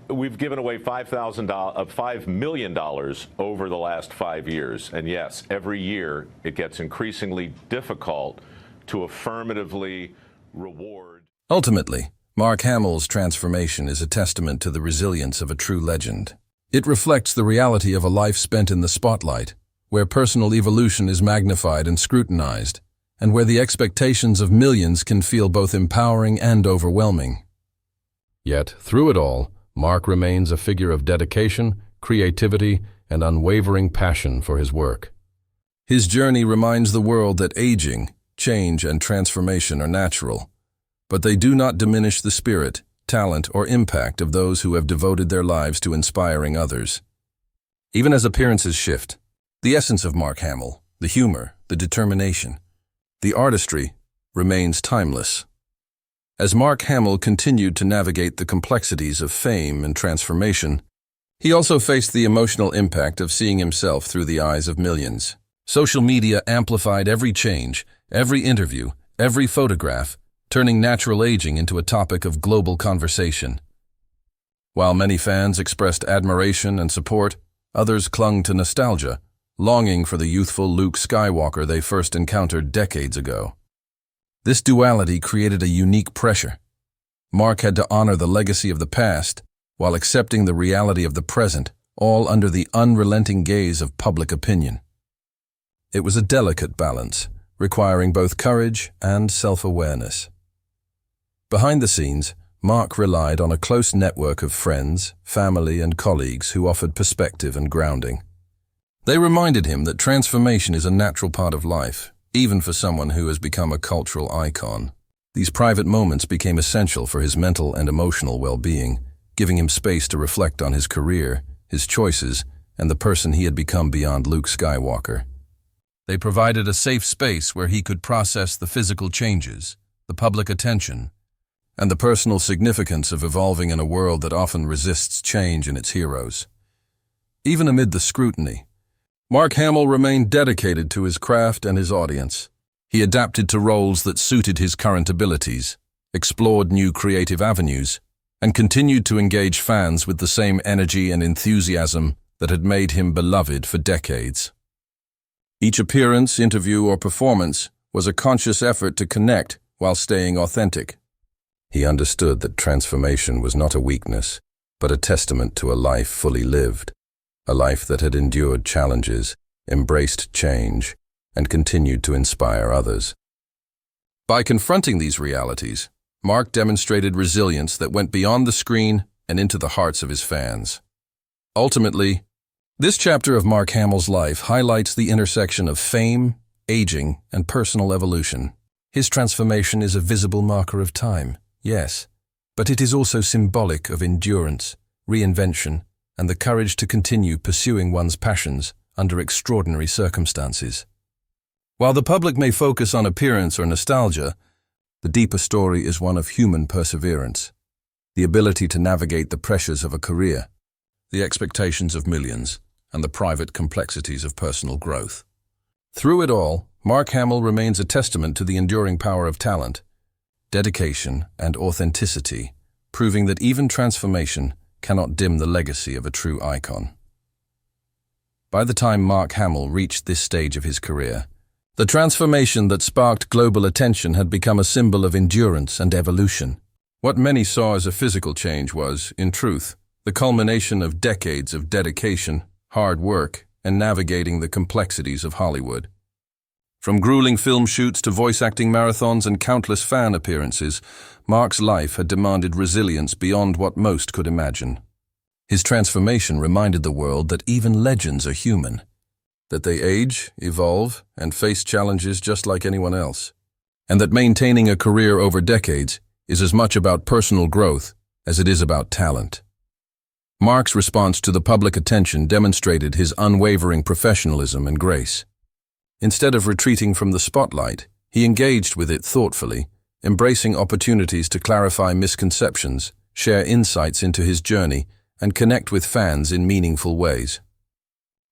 we've given away $5 million over the last 5 years. And yes, every year it gets increasingly difficult to affirmatively reward. Ultimately, Mark Hamill's transformation is a testament to the resilience of a true legend. It reflects the reality of a life spent in the spotlight, where personal evolution is magnified and scrutinized, and where the expectations of millions can feel both empowering and overwhelming. Yet, through it all, Mark remains a figure of dedication, creativity, and unwavering passion for his work. His journey reminds the world that aging, change, and transformation are natural, but they do not diminish the spirit, talent, or impact of those who have devoted their lives to inspiring others. Even as appearances shift, the essence of Mark Hamill, the humor, the determination, the artistry, remains timeless. As Mark Hamill continued to navigate the complexities of fame and transformation, he also faced the emotional impact of seeing himself through the eyes of millions. Social media amplified every change, every interview, every photograph, turning natural aging into a topic of global conversation. While many fans expressed admiration and support, others clung to nostalgia, longing for the youthful Luke Skywalker they first encountered decades ago. This duality created a unique pressure. Mark had to honor the legacy of the past while accepting the reality of the present, all under the unrelenting gaze of public opinion. It was a delicate balance, requiring both courage and self-awareness. Behind the scenes, Mark relied on a close network of friends, family, and colleagues who offered perspective and grounding. They reminded him that transformation is a natural part of life, even for someone who has become a cultural icon. These private moments became essential for his mental and emotional well-being, giving him space to reflect on his career, his choices, and the person he had become beyond Luke Skywalker. They provided a safe space where he could process the physical changes, the public attention, and the personal significance of evolving in a world that often resists change in its heroes. Even amid the scrutiny, Mark Hamill remained dedicated to his craft and his audience. He adapted to roles that suited his current abilities, explored new creative avenues, and continued to engage fans with the same energy and enthusiasm that had made him beloved for decades. Each appearance, interview, or performance was a conscious effort to connect while staying authentic. He understood that transformation was not a weakness, but a testament to a life fully lived, a life that had endured challenges, embraced change, and continued to inspire others. By confronting these realities, Mark demonstrated resilience that went beyond the screen and into the hearts of his fans. Ultimately, this chapter of Mark Hamill's life highlights the intersection of fame, aging, and personal evolution. His transformation is a visible marker of time, yes, but it is also symbolic of endurance, reinvention, and the courage to continue pursuing one's passions under extraordinary circumstances. While the public may focus on appearance or nostalgia, the deeper story is one of human perseverance, the ability to navigate the pressures of a career, the expectations of millions, and the private complexities of personal growth. Through it all, Mark Hamill remains a testament to the enduring power of talent, dedication, and authenticity, proving that even transformation cannot dim the legacy of a true icon. By the time Mark Hamill reached this stage of his career, the transformation that sparked global attention had become a symbol of endurance and evolution. What many saw as a physical change was, in truth, the culmination of decades of dedication, hard work, and navigating the complexities of Hollywood. From grueling film shoots to voice-acting marathons and countless fan appearances, Mark's life had demanded resilience beyond what most could imagine. His transformation reminded the world that even legends are human, that they age, evolve, and face challenges just like anyone else, and that maintaining a career over decades is as much about personal growth as it is about talent. Mark's response to the public attention demonstrated his unwavering professionalism and grace. Instead of retreating from the spotlight, he engaged with it thoughtfully, embracing opportunities to clarify misconceptions, share insights into his journey, and connect with fans in meaningful ways.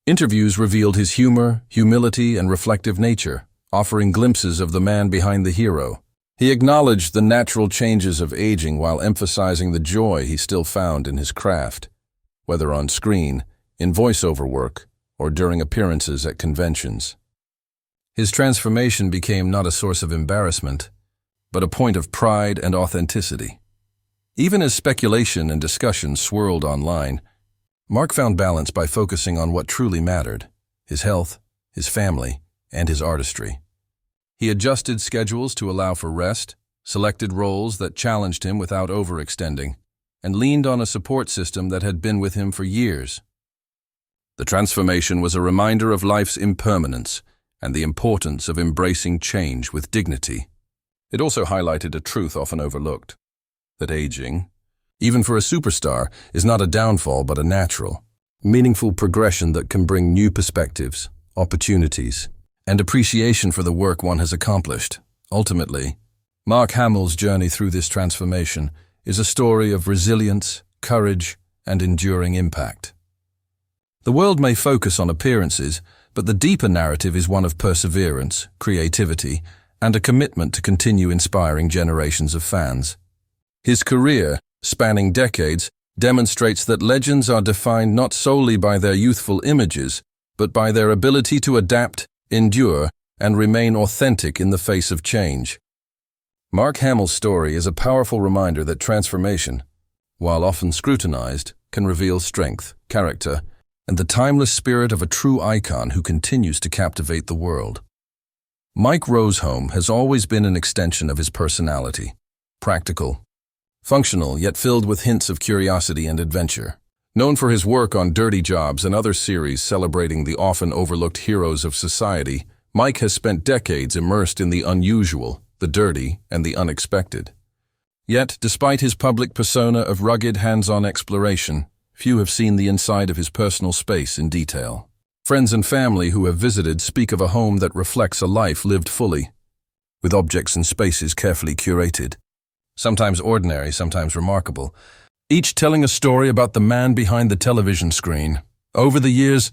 Interviews revealed his humor, humility, and reflective nature, offering glimpses of the man behind the hero, He acknowledged the natural changes of aging while emphasizing the joy he still found in his craft, whether on screen, in voiceover work, or during appearances at conventions. His transformation became not a source of embarrassment, but a point of pride and authenticity. Even as speculation and discussion swirled online, Mark found balance by focusing on what truly mattered: his health, his family, and his artistry. He adjusted schedules to allow for rest, selected roles that challenged him without overextending, and leaned on a support system that had been with him for years. The transformation was a reminder of life's impermanence and the importance of embracing change with dignity. It also highlighted a truth often overlooked: that aging, even for a superstar, is not a downfall but a natural, meaningful progression that can bring new perspectives, opportunities, and appreciation for the work one has accomplished. Ultimately, Mark Hamill's journey through this transformation is a story of resilience, courage, and enduring impact. The world may focus on appearances, but the deeper narrative is one of perseverance, creativity, and a commitment to continue inspiring generations of fans. His career, spanning decades, demonstrates that legends are defined not solely by their youthful images, but by their ability to adapt, endure, and remain authentic in the face of change. Mark Hamill's story is a powerful reminder that transformation, while often scrutinized, can reveal strength, character, and the timeless spirit of a true icon who continues to captivate the world. Mike Rowe's home has always been an extension of his personality: practical, functional, yet filled with hints of curiosity and adventure. Known for his work on Dirty Jobs and other series celebrating the often overlooked heroes of society, Mike has spent decades immersed in the unusual, the dirty, and the unexpected. Yet, despite his public persona of rugged, hands-on exploration, few have seen the inside of his personal space in detail. Friends and family who have visited speak of a home that reflects a life lived fully, with objects and spaces carefully curated, sometimes ordinary, sometimes remarkable, each telling a story about the man behind the television screen. Over the years,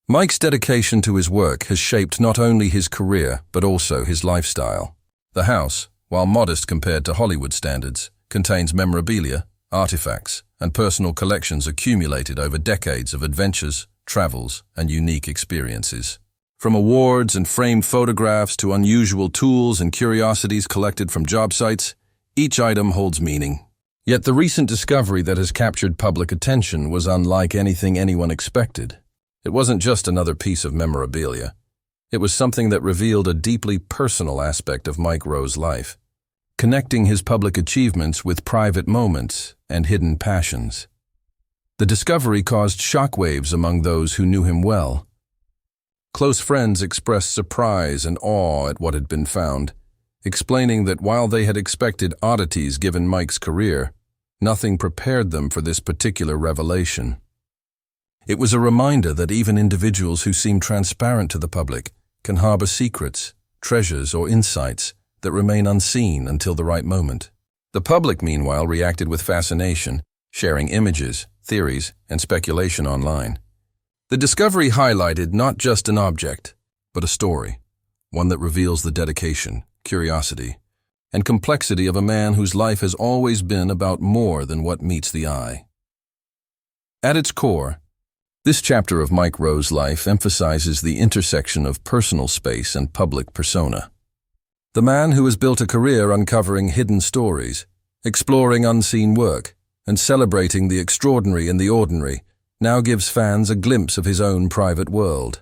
Mike's dedication to his work has shaped not only his career, but also his lifestyle. The house, while modest compared to Hollywood standards, contains memorabilia, artifacts, and personal collections accumulated over decades of adventures, travels, and unique experiences. From awards and framed photographs to unusual tools and curiosities collected from job sites, each item holds meaning. Yet the recent discovery that has captured public attention was unlike anything anyone expected. It wasn't just another piece of memorabilia. It was something that revealed a deeply personal aspect of Mike Rowe's life, connecting his public achievements with private moments and hidden passions. The discovery caused shockwaves among those who knew him well. Close friends expressed surprise and awe at what had been found, explaining that while they had expected oddities given Mike's career, nothing prepared them for this particular revelation. It was a reminder that even individuals who seem transparent to the public can harbor secrets, treasures, or insights that remain unseen until the right moment. The public, meanwhile, reacted with fascination, sharing images, theories, and speculation online. The discovery highlighted not just an object, but a story, one that reveals the dedication, curiosity, and complexity of a man whose life has always been about more than what meets the eye. At its core, this chapter of Mike Rowe's life emphasizes the intersection of personal space and public persona. The man who has built a career uncovering hidden stories, exploring unseen work, and celebrating the extraordinary in the ordinary, now gives fans a glimpse of his own private world.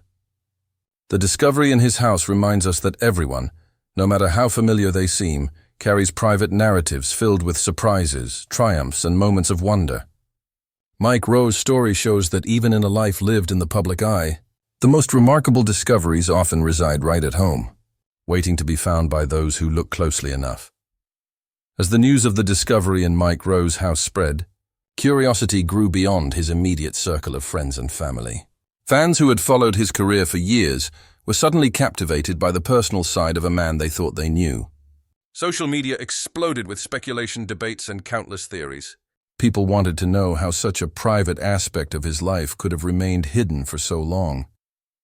The discovery in his house reminds us that everyone, no matter how familiar they seem, carries private narratives filled with surprises, triumphs, and moments of wonder. Mike Rowe's story shows that even in a life lived in the public eye, the most remarkable discoveries often reside right at home, waiting to be found by those who look closely enough. As the news of the discovery in Mike Rowe's house spread, curiosity grew beyond his immediate circle of friends and family. Fans who had followed his career for years were suddenly captivated by the personal side of a man they thought they knew. Social media exploded with speculation, debates, and countless theories. People wanted to know how such a private aspect of his life could have remained hidden for so long.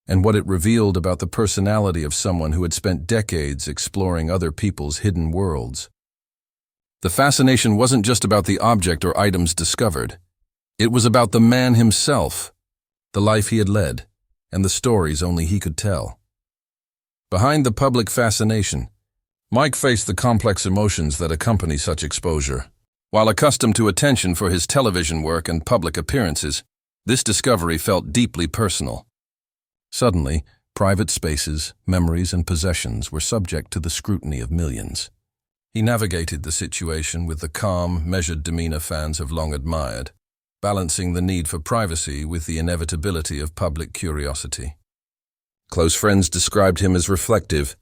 and what it revealed about the personality of someone who had spent decades exploring other people's hidden worlds. The fascination wasn't just about the object or items discovered. It was about the man himself, the life he had led, and the stories only he could tell. Behind the public fascination, Mike faced the complex emotions that accompany such exposure. While accustomed to attention for his television work and public appearances, this discovery felt deeply personal. Suddenly, private spaces, memories, and possessions were subject to the scrutiny of millions. He navigated the situation with the calm, measured demeanor fans have long admired, balancing the need for privacy with the inevitability of public curiosity. Close friends described him as reflective.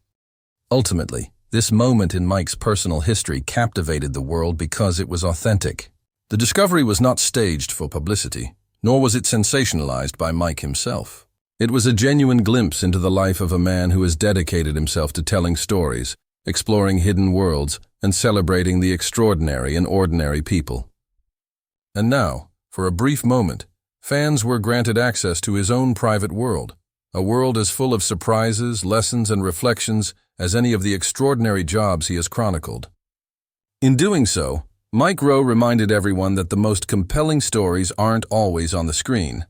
Ultimately, this moment in Mike's personal history captivated the world because it was authentic. The discovery was not staged for publicity, nor was it sensationalized by Mike himself. It was a genuine glimpse into the life of a man who has dedicated himself to telling stories, exploring hidden worlds, and celebrating the extraordinary in ordinary people. And now, for a brief moment, fans were granted access to his own private world, a world as full of surprises, lessons, and reflections as any of the extraordinary jobs he has chronicled. In doing so, Mike Rowe reminded everyone that the most compelling stories aren't always on the screen.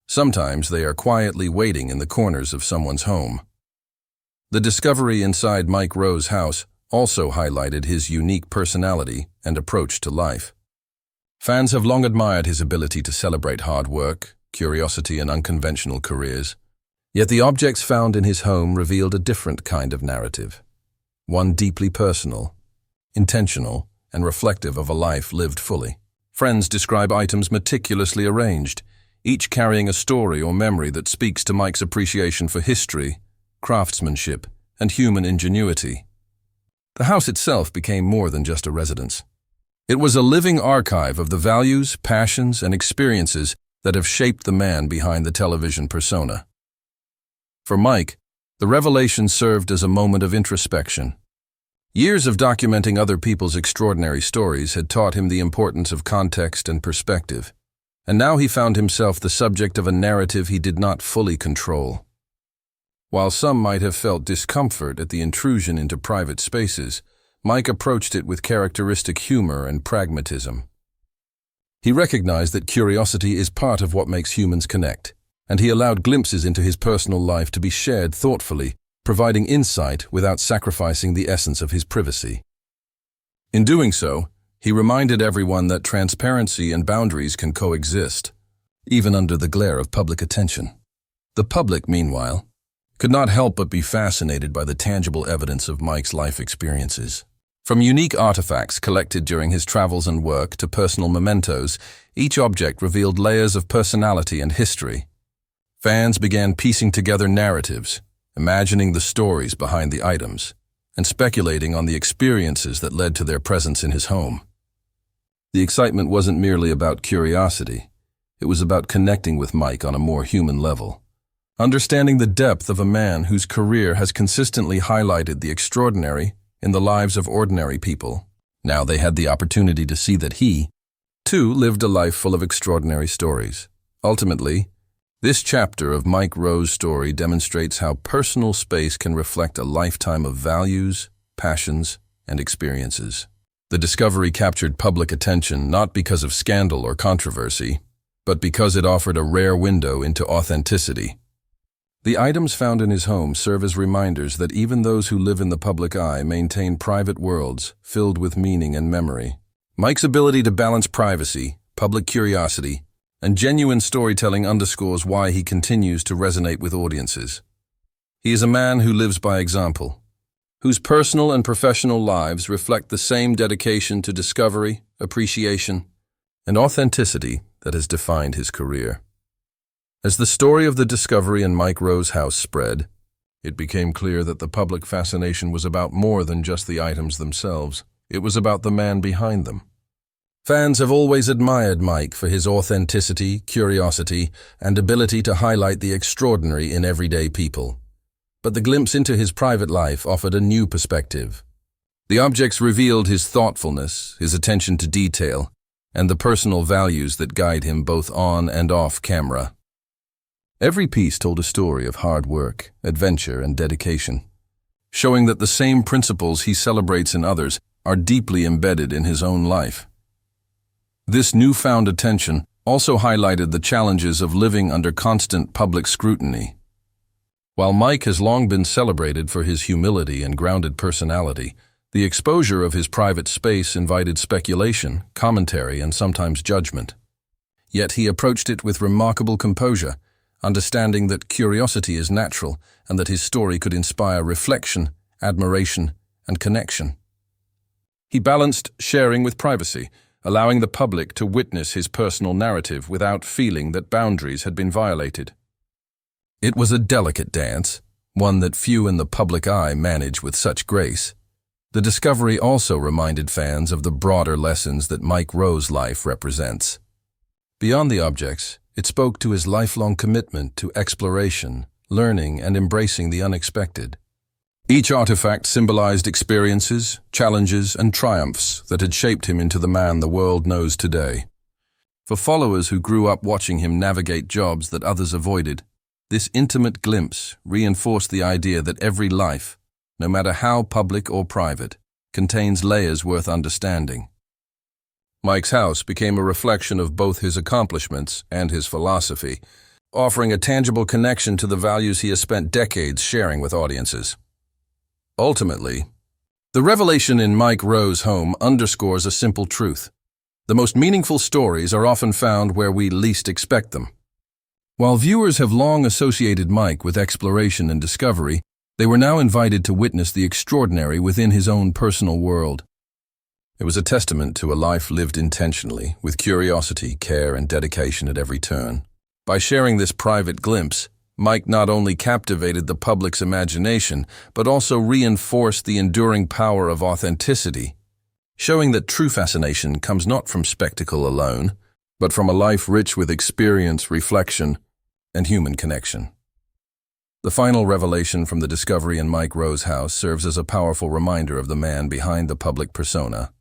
Sometimes they are quietly waiting in the corners of someone's home. The discovery inside Mike Rowe's house also highlighted his unique personality and approach to life. Fans have long admired his ability to celebrate hard work, curiosity, and unconventional careers. Yet the objects found in his home revealed a different kind of narrative, one deeply personal, intentional, and reflective of a life lived fully. Friends describe items meticulously arranged, each carrying a story or memory that speaks to Mike's appreciation for history, craftsmanship, and human ingenuity. The house itself became more than just a residence. It was a living archive of the values, passions, and experiences that have shaped the man behind the television persona. For Mike, the revelation served as a moment of introspection. Years of documenting other people's extraordinary stories had taught him the importance of context and perspective, and now he found himself the subject of a narrative he did not fully control. While some might have felt discomfort at the intrusion into private spaces, Mike approached it with characteristic humor and pragmatism. He recognized that curiosity is part of what makes humans connect, and he allowed glimpses into his personal life to be shared thoughtfully, providing insight without sacrificing the essence of his privacy. In doing so, he reminded everyone that transparency and boundaries can coexist, even under the glare of public attention. The public, meanwhile, could not help but be fascinated by the tangible evidence of Mike's life experiences. From unique artifacts collected during his travels and work to personal mementos, each object revealed layers of personality and history. Fans began piecing together narratives, imagining the stories behind the items, and speculating on the experiences that led to their presence in his home. The excitement wasn't merely about curiosity. It was about connecting with Mike on a more human level, understanding the depth of a man whose career has consistently highlighted the extraordinary in the lives of ordinary people. Now they had the opportunity to see that he, too, lived a life full of extraordinary stories. Ultimately, this chapter of Mike Rowe's story demonstrates how personal space can reflect a lifetime of values, passions, and experiences. The discovery captured public attention not because of scandal or controversy, but because it offered a rare window into authenticity. The items found in his home serve as reminders that even those who live in the public eye maintain private worlds filled with meaning and memory. Mike's ability to balance privacy, public curiosity, and genuine storytelling underscores why he continues to resonate with audiences. He is a man who lives by example, whose personal and professional lives reflect the same dedication to discovery, appreciation, and authenticity that has defined his career. As the story of the discovery in Mike Rowe's house spread, it became clear that the public fascination was about more than just the items themselves. It was about the man behind them. Fans have always admired Mike for his authenticity, curiosity, and ability to highlight the extraordinary in everyday people. But the glimpse into his private life offered a new perspective. The objects revealed his thoughtfulness, his attention to detail, and the personal values that guide him both on and off camera. Every piece told a story of hard work, adventure, and dedication, showing that the same principles he celebrates in others are deeply embedded in his own life. This newfound attention also highlighted the challenges of living under constant public scrutiny. While Mike has long been celebrated for his humility and grounded personality, the exposure of his private space invited speculation, commentary, and sometimes judgment. Yet he approached it with remarkable composure, understanding that curiosity is natural and that his story could inspire reflection, admiration, and connection. He balanced sharing with privacy, allowing the public to witness his personal narrative without feeling that boundaries had been violated. It was a delicate dance, one that few in the public eye manage with such grace. The discovery also reminded fans of the broader lessons that Mike Rowe's life represents. Beyond the objects, it spoke to his lifelong commitment to exploration, learning, and embracing the unexpected. Each artifact symbolized experiences, challenges, and triumphs that had shaped him into the man the world knows today. For followers who grew up watching him navigate jobs that others avoided, this intimate glimpse reinforced the idea that every life, no matter how public or private, contains layers worth understanding. Mike's house became a reflection of both his accomplishments and his philosophy, offering a tangible connection to the values he has spent decades sharing with audiences. Ultimately, the revelation in Mike Rowe's home underscores a simple truth. The most meaningful stories are often found where we least expect them. While viewers have long associated Mike with exploration and discovery, they were now invited to witness the extraordinary within his own personal world. It was a testament to a life lived intentionally, with curiosity, care, and dedication at every turn. By sharing this private glimpse, Mike not only captivated the public's imagination, but also reinforced the enduring power of authenticity, showing that true fascination comes not from spectacle alone, but from a life rich with experience, reflection, and human connection. The final revelation from the discovery in Mike Rowe's house serves as a powerful reminder of the man behind the public persona.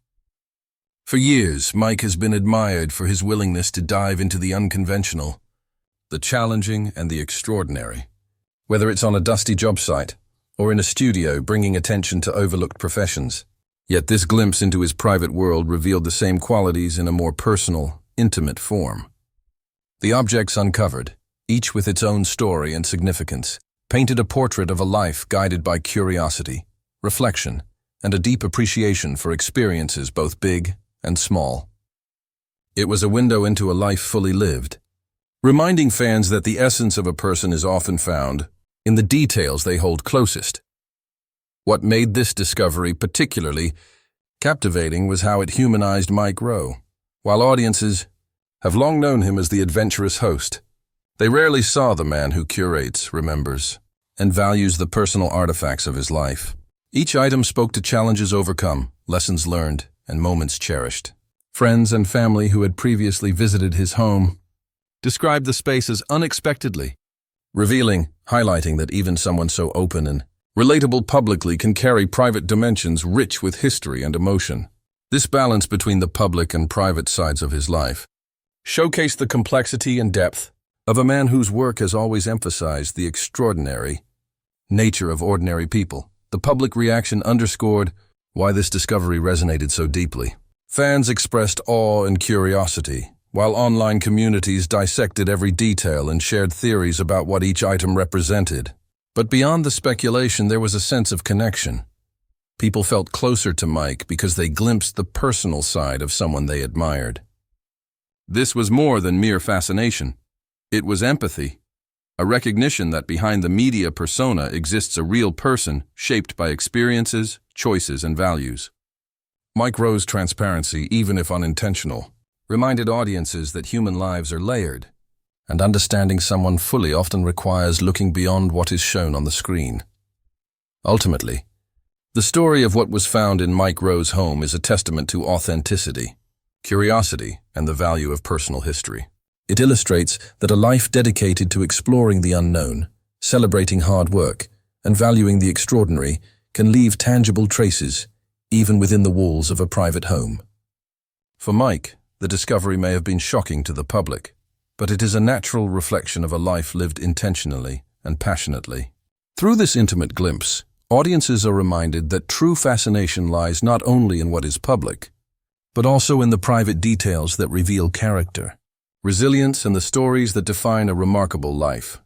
For years, Mike has been admired for his willingness to dive into the unconventional, the challenging, and the extraordinary. Whether it's on a dusty job site or in a studio bringing attention to overlooked professions. Yet this glimpse into his private world revealed the same qualities in a more personal, intimate form. The objects uncovered, each with its own story and significance, painted a portrait of a life guided by curiosity, reflection, and a deep appreciation for experiences both big and small. It was a window into a life fully lived, reminding fans that the essence of a person is often found in the details they hold closest. What made this discovery particularly captivating was how it humanized Mike Rowe. While audiences have long known him as the adventurous host, they rarely saw the man who curates, remembers, and values the personal artifacts of his life. Each item spoke to challenges overcome, lessons learned, and moments cherished. Friends and family who had previously visited his home described the space as unexpectedly revealing, highlighting that even someone so open and relatable publicly can carry private dimensions rich with history and emotion. This balance between the public and private sides of his life showcased the complexity and depth of a man whose work has always emphasized the extraordinary nature of ordinary people. The public reaction underscored why this discovery resonated so deeply. Fans expressed awe and curiosity, while online communities dissected every detail and shared theories about what each item represented. But beyond the speculation, there was a sense of connection. People felt closer to Mike because they glimpsed the personal side of someone they admired. This was more than mere fascination. It was empathy, a recognition that behind the media persona exists a real person shaped by experiences, choices, and values. Mike Rowe's transparency, even if unintentional, reminded audiences that human lives are layered, and understanding someone fully often requires looking beyond what is shown on the screen. Ultimately, the story of what was found in Mike Rowe's home is a testament to authenticity, curiosity, and the value of personal history. It illustrates that a life dedicated to exploring the unknown, celebrating hard work, and valuing the extraordinary can leave tangible traces, even within the walls of a private home. For Mike, the discovery may have been shocking to the public, but it is a natural reflection of a life lived intentionally and passionately. Through this intimate glimpse, audiences are reminded that true fascination lies not only in what is public, but also in the private details that reveal character, resilience, and the stories that define a remarkable life.